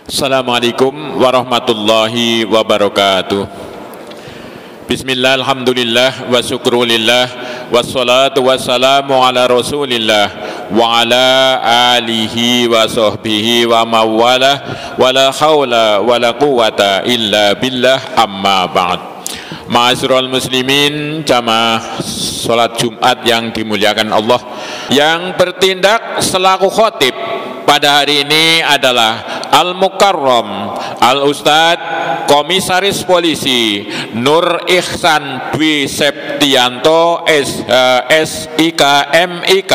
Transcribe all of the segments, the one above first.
Assalamualaikum warahmatullahi wabarakatuh. Bismillah, alhamdulillah, wa syukrulillah, wassalatu wassalamu ala rasulillah wa ala alihi wa sahbihi wa mawalah, wa la hawla wa la quwata illa billah, amma ba'd. Ma'asyiral muslimin, jamaah salat Jumat yang dimuliakan Allah, yang bertindak selaku khotib pada hari ini adalah Al-Mukarram Al-Ustadz Komisaris Polisi Nur Ihsan Dwi Septianto SHSIK MIK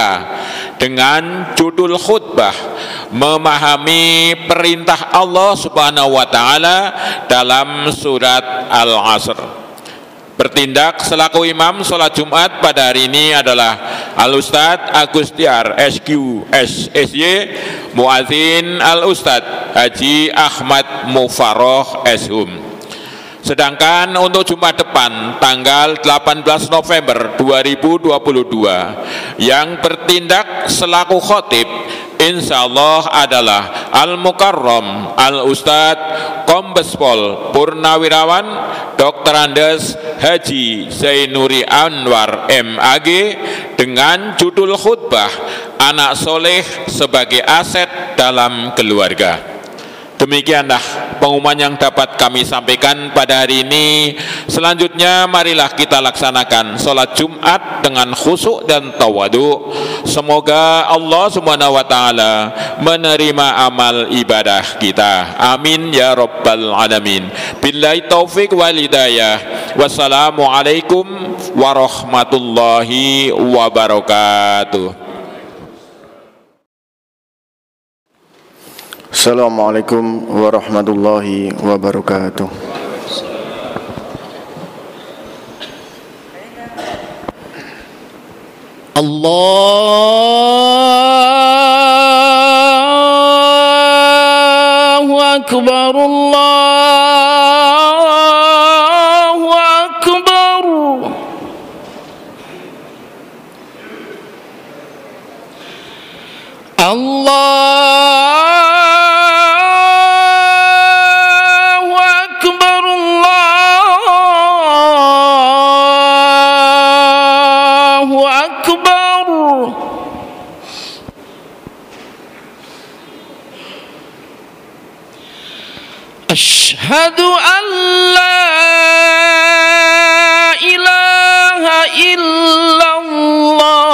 dengan judul khutbah memahami perintah Allah Subhanahu wa taala dalam surat Al-Asr. Bertindak selaku imam sholat Jumat pada hari ini adalah Al-Ustadz Agustiar SQ SSY, Muadzin Al-Ustadz Haji Ahmad Mufaroh Shum. Sedangkan untuk Jumat depan tanggal 18 November 2022 yang bertindak selaku khotib insyaallah adalah Al-Mukarram Al-Ustadz Kombes Pol Purnawirawan Dr. Andes Haji Zainuri Anwar MAG dengan judul khutbah Anak Soleh sebagai Aset dalam Keluarga. Demikianlah pengumuman yang dapat kami sampaikan pada hari ini. Selanjutnya marilah kita laksanakan sholat Jumat dengan khusyuk dan tawadu. Semoga Allah Subhanahu wa taala menerima amal ibadah kita. Amin ya rabbal alamin. Billahi taufik wal hidayah. Wassalamualaikum warahmatullahi wabarakatuh. Assalamualaikum warahmatullahi wabarakatuh. Allahu Akbar, Allahu Akbar. Allahu Akbar, Allahu Akbar. Asyhadu an la ilaha illallah.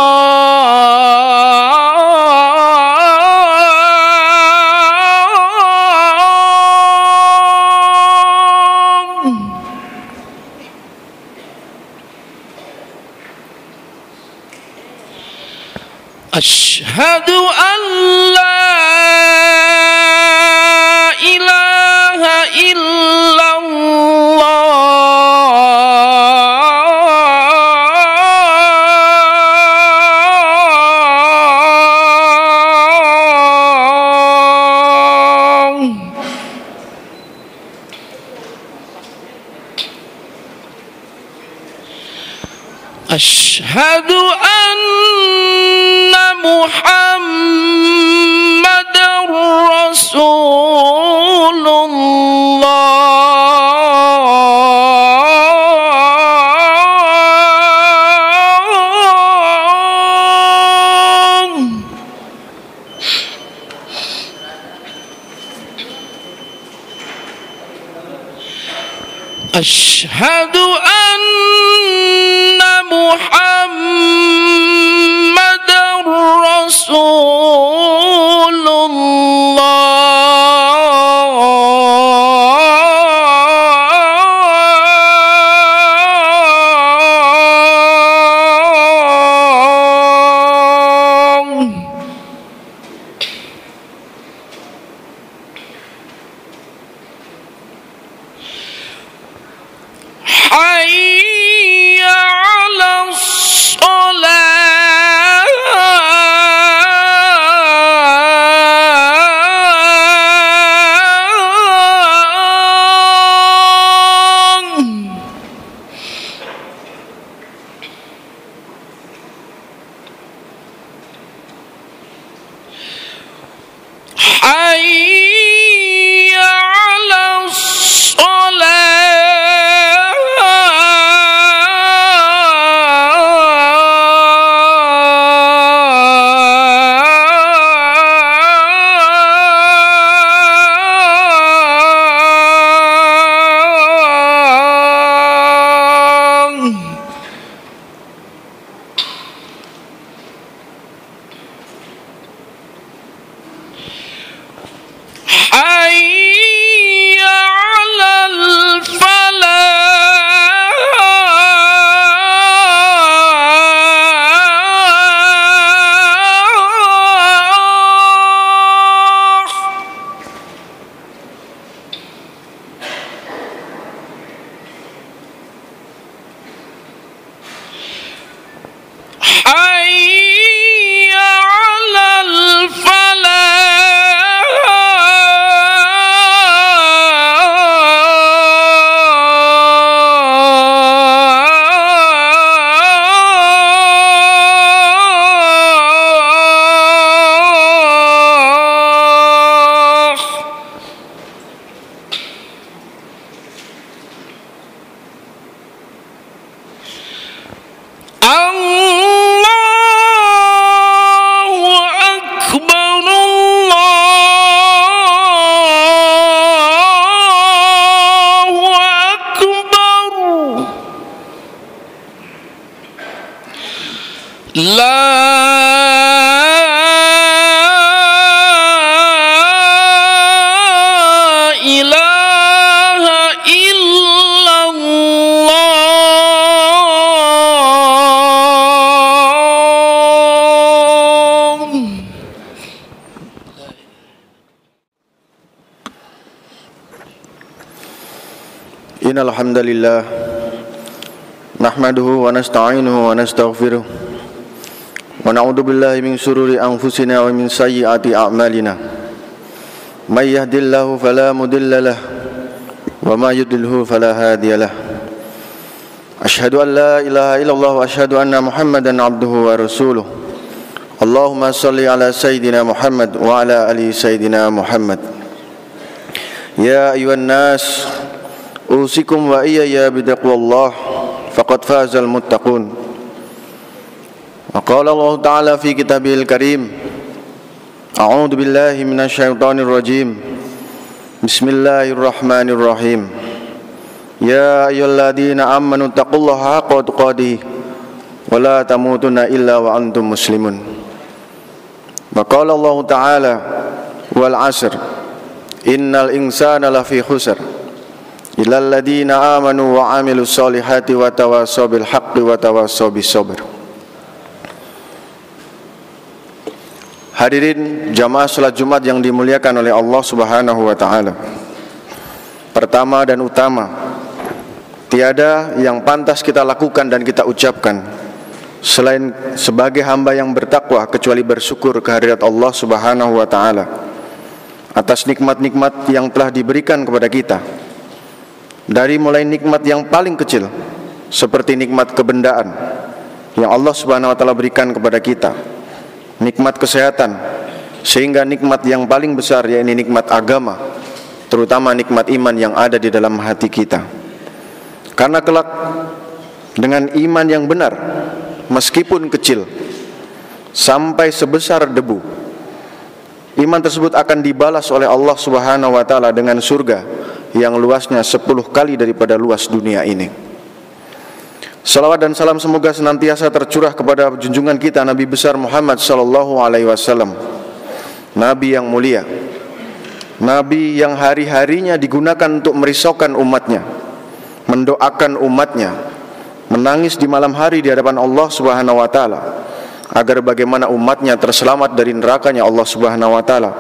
Asyhadu an la ilaha illallah. Asyhadu anna Muhammadar Rasulullah. Asyhadu anna Muhammadar Rasulullah. Hayya 'alas shalah. Innal hamdalillah nahmaduhu wa nasta'inuhu wa nastaghfiruh wa na'udzu billahi min shururi anfusina wa min sayyiati a'malina. May yahdihillahu fala mudilla lahu wa may yudlilhu fala hadiya lahu. Asyhadu an la ilaha illallah wa asyhadu anna Muhammadan abduhu wa rasuluh. Allahumma shalli ala sayyidina Muhammad wa ala ali sayyidina Muhammad. Ya ayuhan nas, usikum wa iyaya bitaqwallah faqad fazal muttaqun. Wa qala Allah Ta'ala fi kitabihil karim, a'udzu billahi minasyaitonir rajim. Bismillahirrahmanirrahim. Ya ayyuhalladzina amanu taqullaha haqqa tuqatih wa la tamutunna illa wa antum muslimun. Wa qala Allah Ta'ala wal 'asr innal insana lafi khusr illal ladzina amanu wa 'amilus solihati wa tawassaw bil haqqi wa tawassaw bis sabr. Hadirin jamaah salat Jumat yang dimuliakan oleh Allah Subhanahu wa taala. Pertama dan utama, tiada yang pantas kita lakukan dan kita ucapkan selain sebagai hamba yang bertakwa kecuali bersyukur kehadirat Allah Subhanahu wa taala atas nikmat-nikmat yang telah diberikan kepada kita. Dari mulai nikmat yang paling kecil seperti nikmat kebendaan yang Allah Subhanahu wa taala berikan kepada kita, nikmat kesehatan, sehingga nikmat yang paling besar yaitu nikmat agama, terutama nikmat iman yang ada di dalam hati kita. Karena kelak dengan iman yang benar, meskipun kecil sampai sebesar debu, iman tersebut akan dibalas oleh Allah Subhanahu wa taala dengan surga yang luasnya 10 kali daripada luas dunia ini. Salawat dan salam semoga senantiasa tercurah kepada junjungan kita Nabi besar Muhammad sallallahu alaihi wasallam, Nabi yang mulia, Nabi yang hari-harinya digunakan untuk merisaukan umatnya, mendoakan umatnya, menangis di malam hari di hadapan Allah Subhanahu wa taala agar bagaimana umatnya terselamat dari nerakanya Allah Subhanahu wa taala,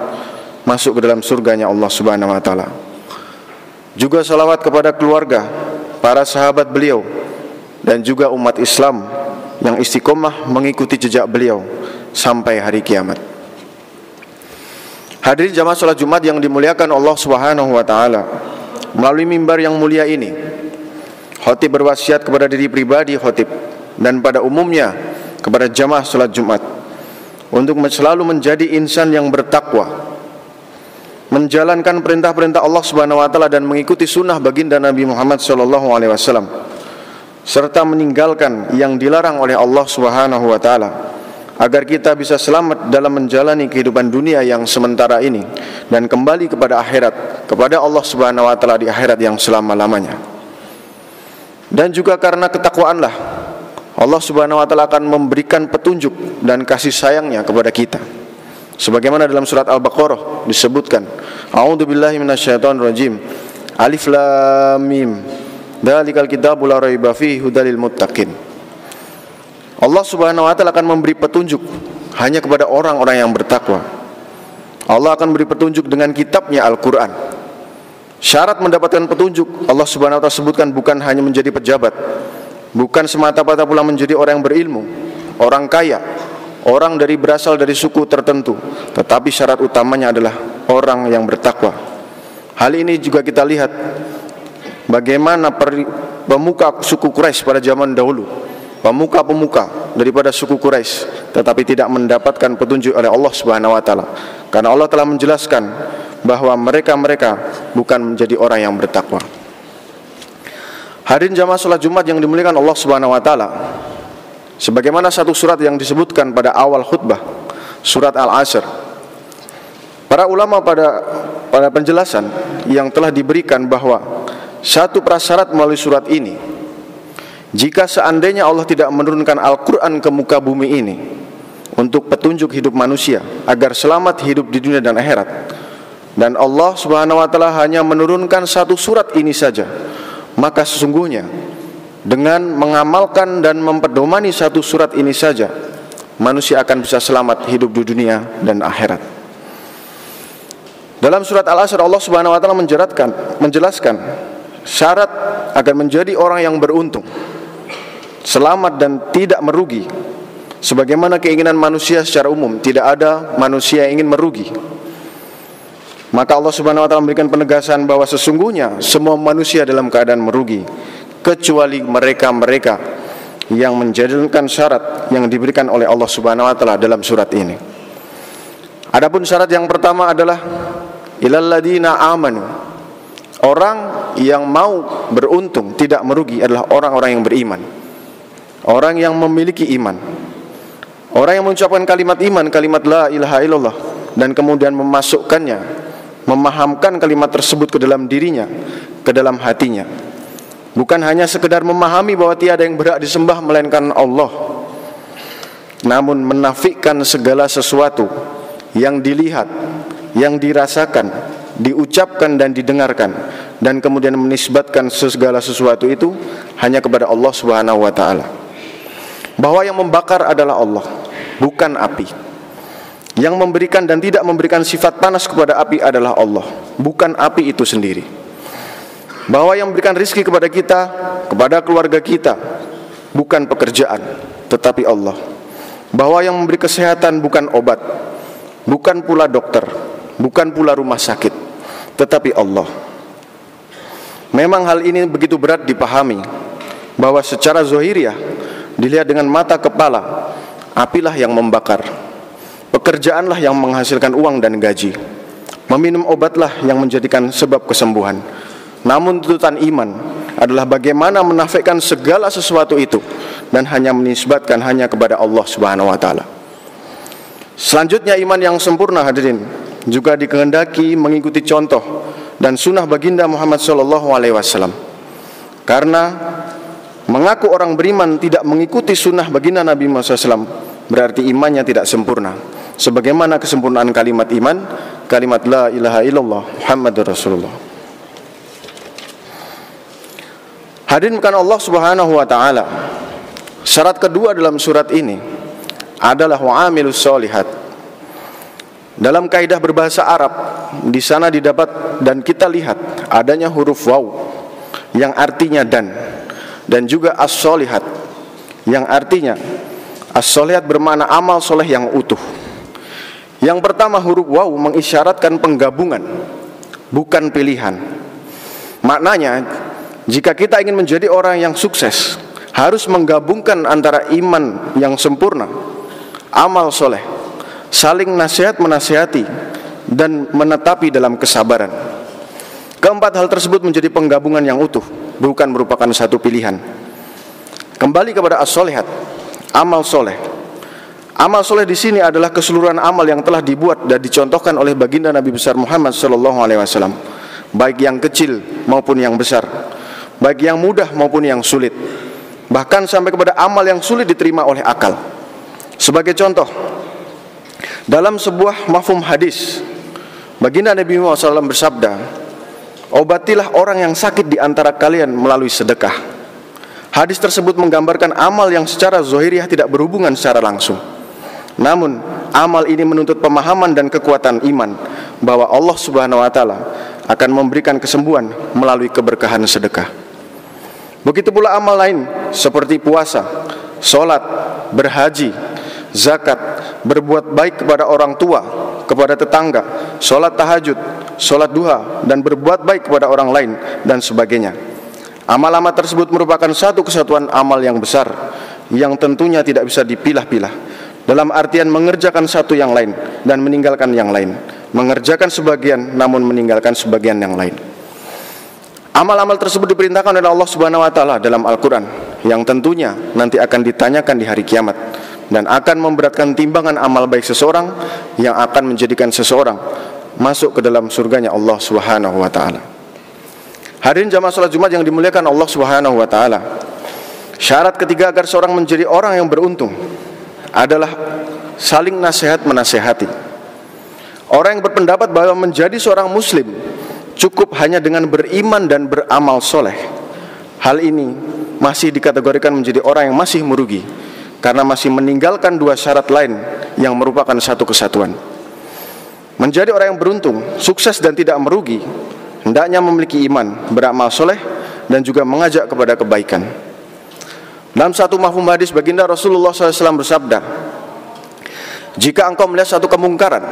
masuk ke dalam surganya Allah Subhanahu wa taala. Juga salawat kepada keluarga, para sahabat beliau, dan juga umat Islam yang istiqomah mengikuti jejak beliau sampai hari kiamat. Hadirin jamaah salat Jumat yang dimuliakan Allah Subhanahu wa taala, melalui mimbar yang mulia ini, khotib berwasiat kepada diri pribadi khotib dan pada umumnya kepada jamaah salat Jumat untuk selalu menjadi insan yang bertakwa, menjalankan perintah-perintah Allah Subhanahu wa taala dan mengikuti sunnah baginda Nabi Muhammad sallallahu alaihi wasallam, serta meninggalkan yang dilarang oleh Allah Subhanahu wa taala agar kita bisa selamat dalam menjalani kehidupan dunia yang sementara ini dan kembali kepada akhirat, kepada Allah Subhanahu wa taala di akhirat yang selama-lamanya. Dan juga karena ketakwaanlah Allah Subhanahu wa taala akan memberikan petunjuk dan kasih sayangnya kepada kita. Sebagaimana dalam surat Al-Baqarah disebutkan, a'udzubillahi minasyaitonirrajim, alif lam mim, dzalikal kitabu la raiba fihi hudalil muttaqin. Allah Subhanahu wa taala akan memberi petunjuk hanya kepada orang-orang yang bertakwa. Allah akan beri petunjuk dengan kitabnya Al-Qur'an. Syarat mendapatkan petunjuk Allah Subhanahu wa taala sebutkan bukan hanya menjadi pejabat, bukan semata-mata pula menjadi orang yang berilmu, orang kaya, orang berasal dari suku tertentu, tetapi syarat utamanya adalah orang yang bertakwa. Hal ini juga kita lihat bagaimana pemuka suku Quraisy pada zaman dahulu, pemuka-pemuka daripada suku Quraisy, tetapi tidak mendapatkan petunjuk oleh Allah Subhanahu wa taala, karena Allah telah menjelaskan bahwa mereka bukan menjadi orang yang bertakwa. Hadirin jamaah salat Jumat yang dimuliakan Allah Subhanahu wa taala, sebagaimana satu surat yang disebutkan pada awal khutbah, surat Al-Asr, para ulama pada penjelasan yang telah diberikan bahwa satu prasyarat melalui surat ini, jika seandainya Allah tidak menurunkan Al-Quran ke muka bumi ini untuk petunjuk hidup manusia agar selamat hidup di dunia dan akhirat, dan Allah Subhanahu wa taala hanya menurunkan satu surat ini saja, maka sesungguhnya dengan mengamalkan dan memperdomani satu surat ini saja, manusia akan bisa selamat hidup di dunia dan akhirat. Dalam surat Al-Asr Allah Subhanahu wa taala menjelaskan syarat agar menjadi orang yang beruntung, selamat dan tidak merugi, sebagaimana keinginan manusia secara umum, tidak ada manusia yang ingin merugi. Maka Allah Subhanahu wa taala memberikan penegasan bahwa sesungguhnya semua manusia dalam keadaan merugi, kecuali mereka-mereka yang menjalankan syarat yang diberikan oleh Allah Subhanahu wa taala dalam surat ini. Adapun syarat yang pertama adalah ilal ladina amanu. Orang yang mau beruntung, tidak merugi adalah orang-orang yang beriman. Orang yang memiliki iman. Orang yang mengucapkan kalimat iman, kalimat la ilaha illallah, dan kemudian memasukkannya, memahamkan kalimat tersebut ke dalam dirinya, ke dalam hatinya. Bukan hanya sekedar memahami bahwa tiada yang berhak disembah melainkan Allah, namun menafikan segala sesuatu yang dilihat, yang dirasakan, diucapkan dan didengarkan, dan kemudian menisbatkan segala sesuatu itu hanya kepada Allah Subhanahu wa taala. Bahwa yang membakar adalah Allah, bukan api. Yang memberikan dan tidak memberikan sifat panas kepada api adalah Allah, bukan api itu sendiri. Bahwa yang memberikan rizki kepada kita, kepada keluarga kita, bukan pekerjaan, tetapi Allah. Bahwa yang memberi kesehatan bukan obat, bukan pula dokter, bukan pula rumah sakit, tetapi Allah. Memang hal ini begitu berat dipahami, bahwa secara zahiriah, dilihat dengan mata kepala, apilah yang membakar, pekerjaanlah yang menghasilkan uang dan gaji, meminum obatlah yang menjadikan sebab kesembuhan. Namun tuntutan iman adalah bagaimana menafikan segala sesuatu itu dan hanya menisbatkan hanya kepada Allah Subhanahu wa taala. Selanjutnya, iman yang sempurna, hadirin, juga dikehendaki mengikuti contoh dan sunnah baginda Muhammad SAW. Karena mengaku orang beriman tidak mengikuti sunnah baginda Nabi Muhammad SAW, berarti imannya tidak sempurna. Sebagaimana kesempurnaan kalimat iman, kalimat la ilaha illallah Muhammadur Rasulullah. Hadirin bukan Allah Subhanahu wa taala. Syarat kedua dalam surat ini adalah wa'amilus sholihat. Dalam kaidah berbahasa Arab, di sana didapat dan kita lihat adanya huruf waw yang artinya dan juga as-sholihat yang artinya as-sholihat bermakna amal soleh yang utuh. Yang pertama, huruf waw mengisyaratkan penggabungan, bukan pilihan. Maknanya, jika kita ingin menjadi orang yang sukses, harus menggabungkan antara iman yang sempurna, amal soleh, saling nasihat-menasihati, dan menetapi dalam kesabaran. Keempat hal tersebut menjadi penggabungan yang utuh, bukan merupakan satu pilihan. Kembali kepada as-sholihat, amal soleh. Amal soleh di sini adalah keseluruhan amal yang telah dibuat dan dicontohkan oleh baginda Nabi besar Muhammad SAW, baik yang kecil maupun yang besar, baik yang mudah maupun yang sulit, bahkan sampai kepada amal yang sulit diterima oleh akal. Sebagai contoh, dalam sebuah mafhum hadis, baginda Nabi Muhammad SAW bersabda, obatilah orang yang sakit di antara kalian melalui sedekah. Hadis tersebut menggambarkan amal yang secara zahiriah tidak berhubungan secara langsung. Namun, amal ini menuntut pemahaman dan kekuatan iman bahwa Allah Subhanahu wa taala akan memberikan kesembuhan melalui keberkahan sedekah. Begitu pula amal lain seperti puasa, sholat, berhaji, zakat, berbuat baik kepada orang tua, kepada tetangga, sholat tahajud, sholat duha, dan berbuat baik kepada orang lain, dan sebagainya. Amal-amal tersebut merupakan satu kesatuan amal yang besar, yang tentunya tidak bisa dipilah-pilah, dalam artian mengerjakan satu yang lain dan meninggalkan yang lain, mengerjakan sebagian namun meninggalkan sebagian yang lain. Amal-amal tersebut diperintahkan oleh Allah Subhanahu wa taala dalam Al-Qur'an, yang tentunya nanti akan ditanyakan di hari kiamat dan akan memberatkan timbangan amal baik seseorang yang akan menjadikan seseorang masuk ke dalam surganya Allah Subhanahu wa taala. Hadirin jamaah salat Jumat yang dimuliakan Allah Subhanahu wa taala. Syarat ketiga agar seorang menjadi orang yang beruntung adalah saling nasihat menasihati. Orang yang berpendapat bahwa menjadi seorang muslim cukup hanya dengan beriman dan beramal soleh, hal ini masih dikategorikan menjadi orang yang masih merugi, karena masih meninggalkan dua syarat lain yang merupakan satu kesatuan. Menjadi orang yang beruntung, sukses dan tidak merugi, hendaknya memiliki iman, beramal soleh, dan juga mengajak kepada kebaikan. Dalam satu mafhum hadis, baginda Rasulullah SAW bersabda, jika engkau melihat satu kemungkaran,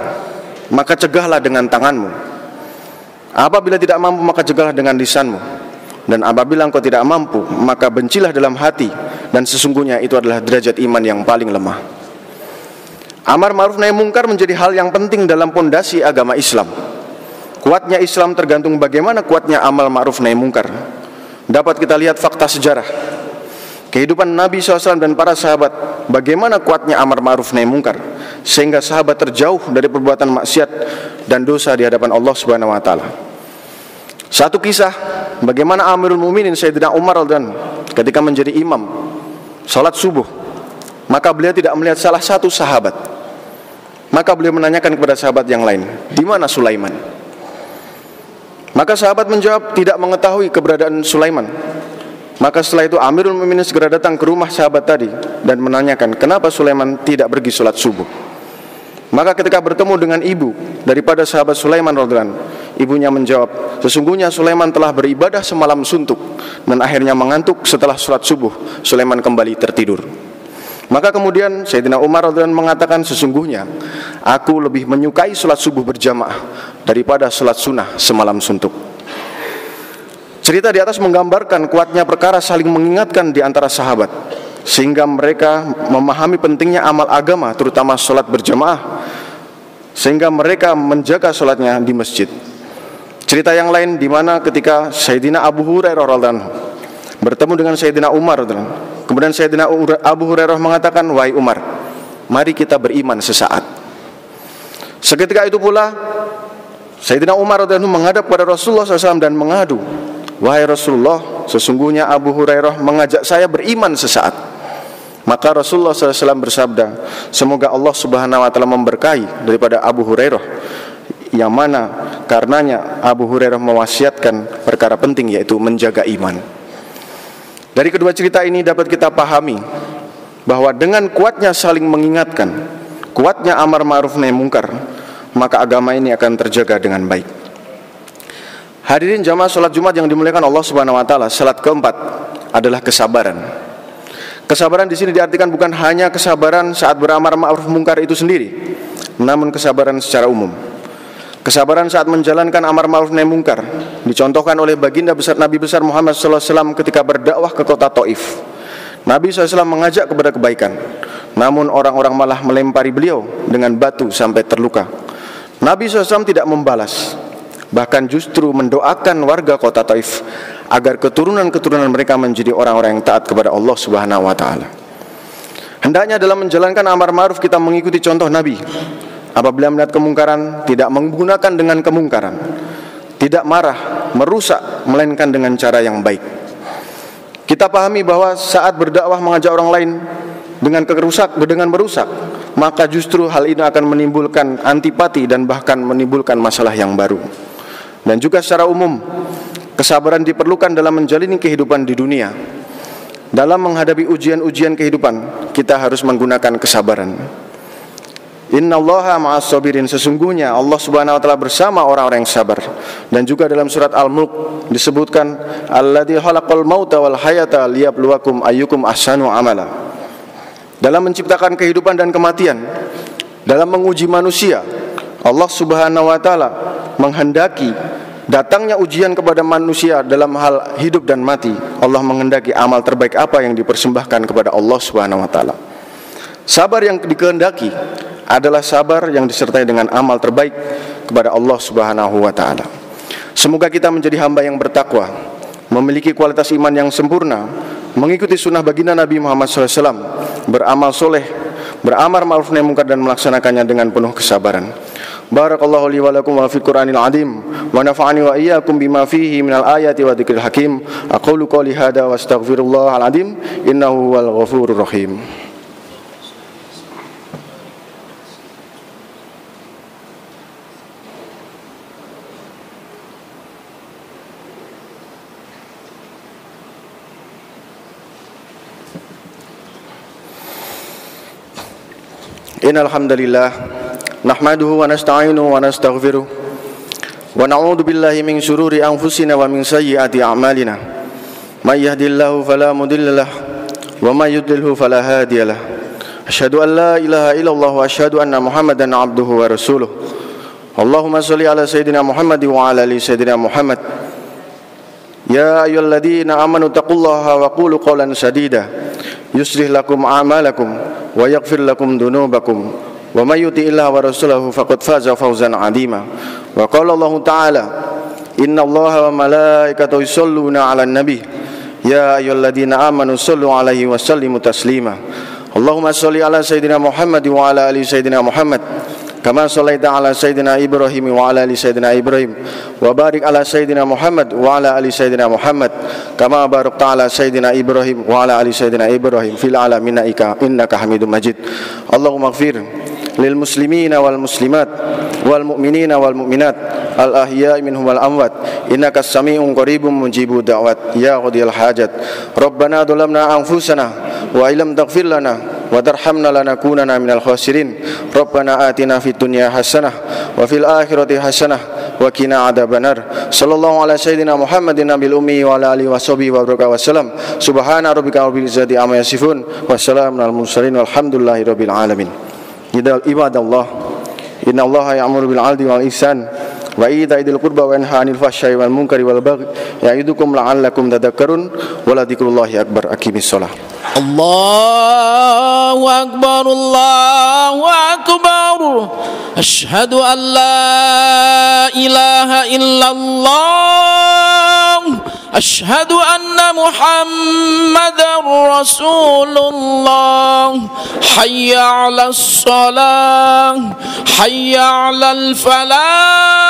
maka cegahlah dengan tanganmu. Apabila tidak mampu, maka cegahlah dengan lisanmu. Dan apabila engkau tidak mampu, maka bencilah dalam hati. Dan sesungguhnya itu adalah derajat iman yang paling lemah. Amar ma'ruf nahi mungkar menjadi hal yang penting dalam pondasi agama Islam. Kuatnya Islam tergantung bagaimana kuatnya amal ma'ruf nahi mungkar. Dapat kita lihat fakta sejarah kehidupan Nabi SAW dan para sahabat, bagaimana kuatnya amar ma'ruf nahi mungkar, sehingga sahabat terjauh dari perbuatan maksiat dan dosa di hadapan Allah Subhanahu wa taala. Satu kisah bagaimana Amirul Mukminin Sayyidina Umar radhiyallahu anhu ketika menjadi imam salat subuh, maka beliau tidak melihat salah satu sahabat. Maka beliau menanyakan kepada sahabat yang lain, di mana Sulaiman? Maka sahabat menjawab tidak mengetahui keberadaan Sulaiman. Maka setelah itu Amirul Mukminin segera datang ke rumah sahabat tadi dan menanyakan kenapa Sulaiman tidak pergi sholat subuh. Maka ketika bertemu dengan ibu daripada sahabat Sulaiman radhiyallahu anhu, ibunya menjawab, sesungguhnya Sulaiman telah beribadah semalam suntuk dan akhirnya mengantuk. Setelah sholat subuh Sulaiman kembali tertidur. Maka kemudian Sayyidina Umar radhiyallahu anhu mengatakan, sesungguhnya aku lebih menyukai sholat subuh berjamaah daripada sholat sunnah semalam suntuk. Cerita di atas menggambarkan kuatnya perkara saling mengingatkan di antara sahabat, sehingga mereka memahami pentingnya amal agama, terutama sholat berjamaah, sehingga mereka menjaga sholatnya di masjid. Cerita yang lain di mana ketika Sayyidina Abu Hurairah radhiyallahu anhu bertemu dengan Sayyidina Umar radhiyallahu anhu, kemudian Sayyidina Abu Hurairah mengatakan, wahai Umar, mari kita beriman sesaat. Seketika itu pula Sayyidina Umar radhiyallahu anhu menghadap pada Rasulullah SAW dan mengadu, wahai Rasulullah, sesungguhnya Abu Hurairah mengajak saya beriman sesaat. Maka Rasulullah SAW bersabda, semoga Allah Subhanahu wa taala memberkahi daripada Abu Hurairah, yang mana karenanya Abu Hurairah mewasiatkan perkara penting, yaitu menjaga iman. Dari kedua cerita ini dapat kita pahami bahwa dengan kuatnya saling mengingatkan, kuatnya amar ma'ruf nahi mungkar, maka agama ini akan terjaga dengan baik. Hadirin jamaah salat Jumat yang dimuliakan Allah Subhanahu wa taala, salat keempat adalah kesabaran. Kesabaran di sini diartikan bukan hanya kesabaran saat beramar ma'ruf mungkar itu sendiri, namun kesabaran secara umum. Kesabaran saat menjalankan amar ma'ruf nahi mungkar dicontohkan oleh baginda besar Nabi besar Muhammad SAW ketika berdakwah ke kota Taif. Nabi SAW mengajak kepada kebaikan, namun orang-orang malah melempari beliau dengan batu sampai terluka. Nabi SAW tidak membalas, bahkan justru mendoakan warga kota Taif agar keturunan-keturunan mereka menjadi orang-orang yang taat kepada Allah Subhanahu wa taala. Hendaknya dalam menjalankan amar ma'ruf kita mengikuti contoh Nabi. Apabila melihat kemungkaran, tidak menggunakan dengan kemungkaran, tidak marah, merusak, melainkan dengan cara yang baik. Kita pahami bahwa saat berdakwah mengajak orang lain dengan merusak, maka justru hal ini akan menimbulkan antipati dan bahkan menimbulkan masalah yang baru. Dan juga secara umum, kesabaran diperlukan dalam menjalani kehidupan di dunia. Dalam menghadapi ujian-ujian kehidupan, kita harus menggunakan kesabaran. Innallaha ma'as sabirin, sesungguhnya Allah Subhanahu wa taala bersama orang-orang yang sabar. Dan juga dalam surat Al-Mulk disebutkan, alladzi khalaqal mauta wal hayata liyabluwakum ayyukum ahsanu amala. Dalam menciptakan kehidupan dan kematian, dalam menguji manusia, Allah Subhanahu wa taala menghendaki datangnya ujian kepada manusia dalam hal hidup dan mati. Allah menghendaki amal terbaik apa yang dipersembahkan kepada Allah Subhanahu wa taala. Sabar yang dikehendaki adalah sabar yang disertai dengan amal terbaik kepada Allah Subhanahu wa taala. Semoga kita menjadi hamba yang bertakwa, memiliki kualitas iman yang sempurna, mengikuti sunnah baginda Nabi Muhammad SAW, beramal soleh, beramar ma'ruf nahi mungkar dan melaksanakannya dengan penuh kesabaran. Barakallahu li wa lakum wa fil Qur'anil azim wa nafa'ani wa iyyakum bima fihi minal ayati wa dzikril hakim. Aqulu qouli hadza wa astaghfirullahal azim innahu huwal ghafurur rahim. Innal hamdalillah nahmaduhu wa nasta'inuhu wa nastaghfiruh wa na'udzu billahi min syururi anfusina wa min sayyiati a'malina من يهد الله فلا مضل له ومن يضلل فلا هادي له أشهد أن لا إله إلا الله وأشهد أن محمدا عبده ورسوله اللهم صل على سيدنا محمد وعلى آل سيدنا محمد يا أيها الذين آمنوا اتقوا الله وقولوا قولا سديدا يصلح لكم أعمالكم ويغفر لكم ذنوبكم ومن يطع الله ورسوله فقد فاز فوزا عظيما وقال الله تعالى إن الله وملائكته يصلون على النبي يا أيها الذين آمنوا صلوا عليه وسلموا تسليما اللهم صل على سيدنا محمد وعلى آل سيدنا محمد كما صليت على سيدنا إبراهيم وعلى آل سيدنا إبراهيم وبارك على سيدنا محمد وعلى آل سيدنا محمد كما باركت على سيدنا إبراهيم وعلى آل سيدنا إبراهيم في العالمين إنك حميد مجيد اللهم اغفر للمسلمين والمسلمات والمؤمنين والمؤمنات الأحياء منهم والأموات إنك السميع قريب مجيب الدعوات يا قاضي الحاجات ربنا ظلمنا أنفسنا وإن لم تغفر لنا وترحمنا لنكونن من الخاسرين ربنا آتنا في الدنيا حسنة وفي الآخرة حسنة وقنا عذاب النار صلى الله على سيدنا محمد النبي الأمي وعلى آله وصحبه وسلم سبحان ربك رب العزة عما يصفون والسلام على المرسلين والحمد لله رب العالمين عباد الله إن الله يأمر بالعدل والإحسان وإيتاء ذي القربى وينهى عن الفحشاء والمنكر والبغي يعظكم لعلكم تذكرون ولذكر الله أكبر أقيموا الصلاة الله أكبر الله أكبر أشهد أن لا إله إلا الله أشهد أن محمدا رسول الله حي على الصلاة حي على الفلاح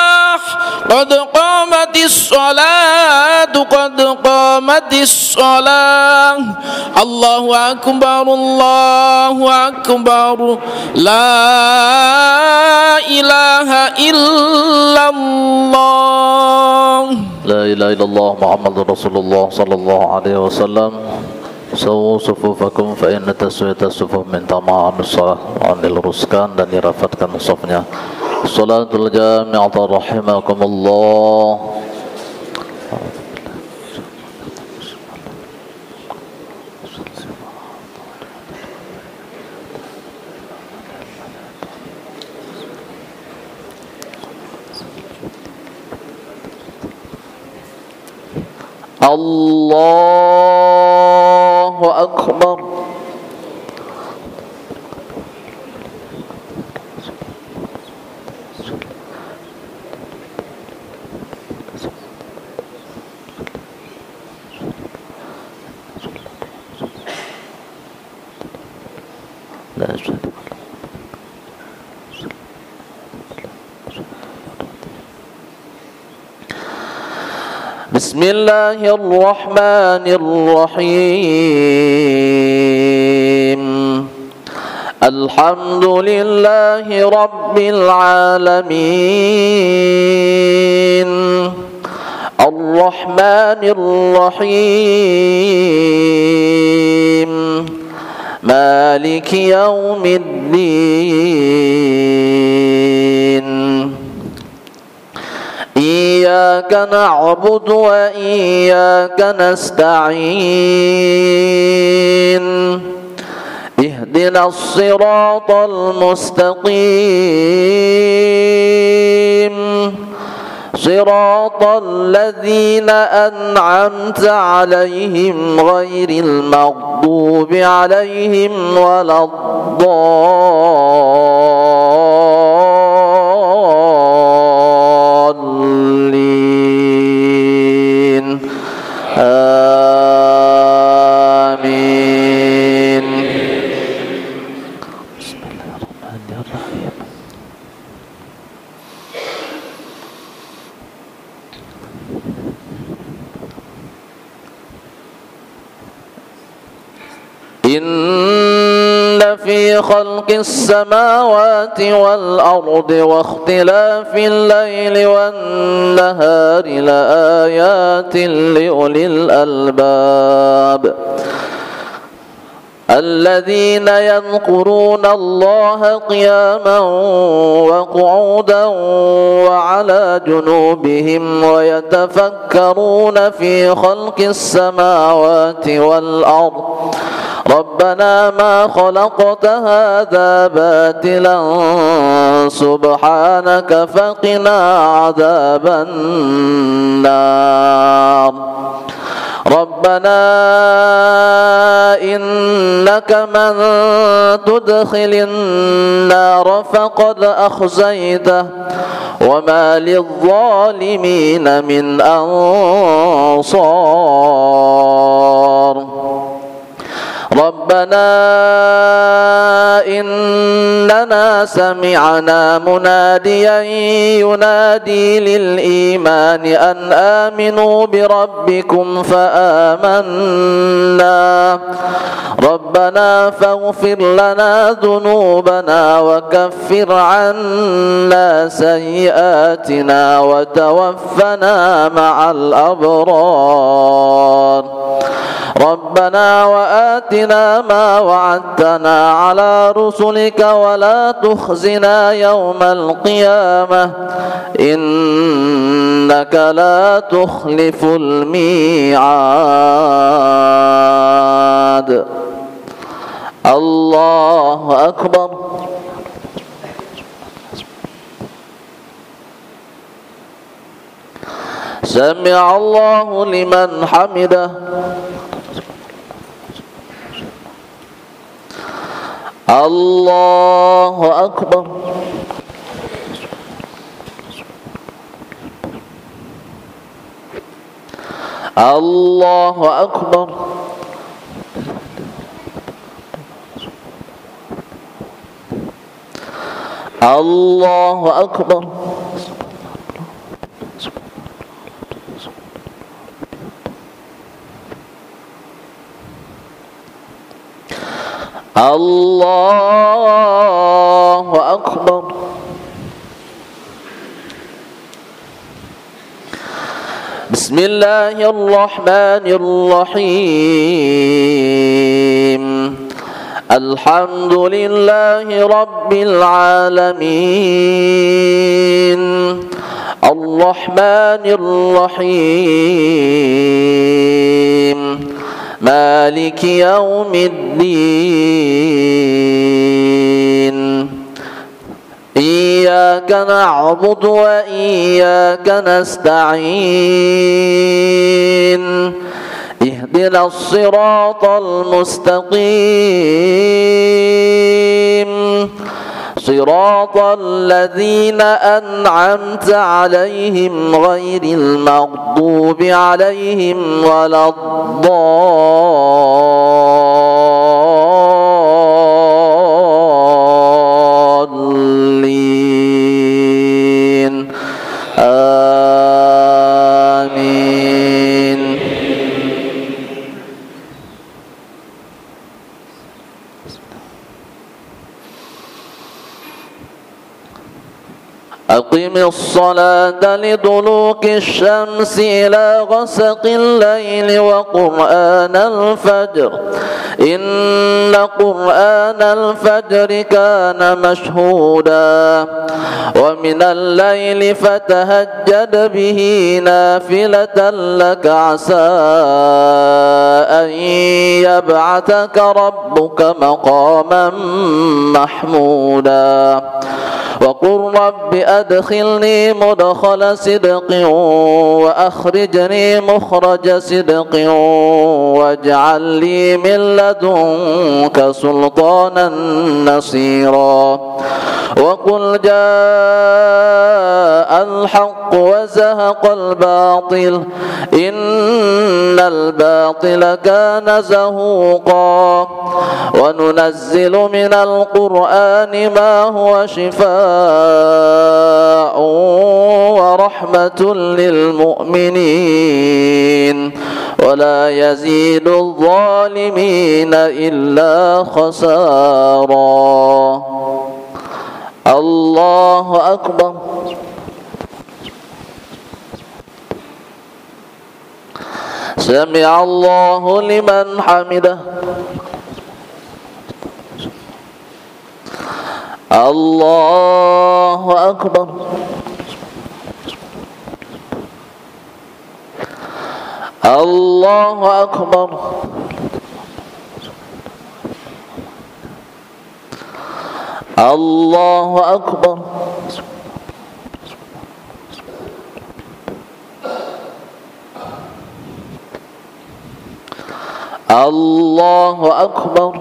قد قامت الصلاة قد قامت الصلاة الله أكبر الله أكبر لا إله إلا الله لا إله إلا الله محمد رسول الله صلى الله عليه وسلم سووا صفوفكم فإن تسوية الصفوف من تمام الصلاة وأن الرسكان dan dirafatkan safnya Salatul jami'ah rahimakumullah. Allahu Akbar. Bismillahirrahmanirrahim. Alhamdulillahi Rabbil Alamin. Ar-Rahmanir-Rahim. Maliki Yawmiddin. Iyyaka na'budu wa iyyaka nasta'in. Ihdinas siratal mustaqim. Siratal ladzina an'amta 'alaihim ghairil maghdubi 'alaihim waladdallin. Amin. Bismillahirrahmanirrahim. Inna fi khalqis samawati wal ardi wa ikhtilafil laili wan nahari la ayatin li ulil albab. الذين يذكرون الله قياما وقعودا وعلى جنوبهم ويتفكرون في خلق السماوات والأرض ربنا ما خلقت هذا باطلا سبحانك فقنا عذاب النار ربنا إنك من تدخل النار فقد أخزيته وما للظالمين من أنصار ربنا إننا سمعنا مناديا ينادي للإيمان أن آمنوا بربكم فآمنا ربنا فاغفر لنا ذنوبنا وكفر عنا سيئاتنا وتوفنا مع الأبرار ربنا وآتنا ما وعدتنا على رسلك ولا تخزنا يوم القيامة إنك لا تخلف الميعاد الله أكبر سمع الله لمن حمده الله أكبر الله أكبر الله أكبر الله أكبر بسم الله الرحمن الرحيم الحمد لله رب العالمين الرحمن الرحيم مالك يوم الدين إياك نعبد وإياك نستعين اهدنا الصراط المستقيم صراط الذين أنعمت عليهم غير المغضوب عليهم ولا الضالين آمين أقم الصلاة لدلوك الشمس إلى غسق الليل وقرآن الفجر إن قرآن الفجر كان مشهودا ومن الليل فتهجد به نافلة لك عسى أن يبعثك ربك مقاما محمودا وقل رب أدخلني مدخل صدق وأخرجني مخرج صدق واجعل لي من لدنك سلطانا نصيرا وقل جاء الحق وزهق الباطل إن الباطل كان زهوقا وننزل من القرآن ما هو شفاء ورحمة للمؤمنين ولا يزيد الظالمين إلا خسارا الله أكبر سمع الله لمن حمده Allahu Akbar. Allahu Akbar. Allahu Akbar. Allahu Akbar.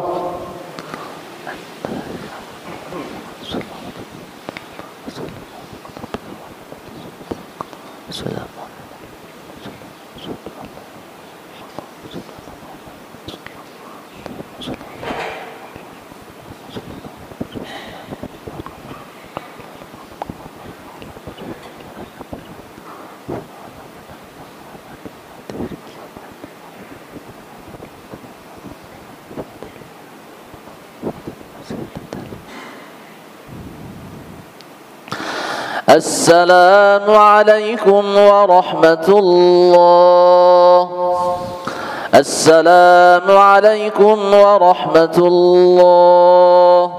السلام عليكم ورحمة الله. السلام عليكم ورحمة الله.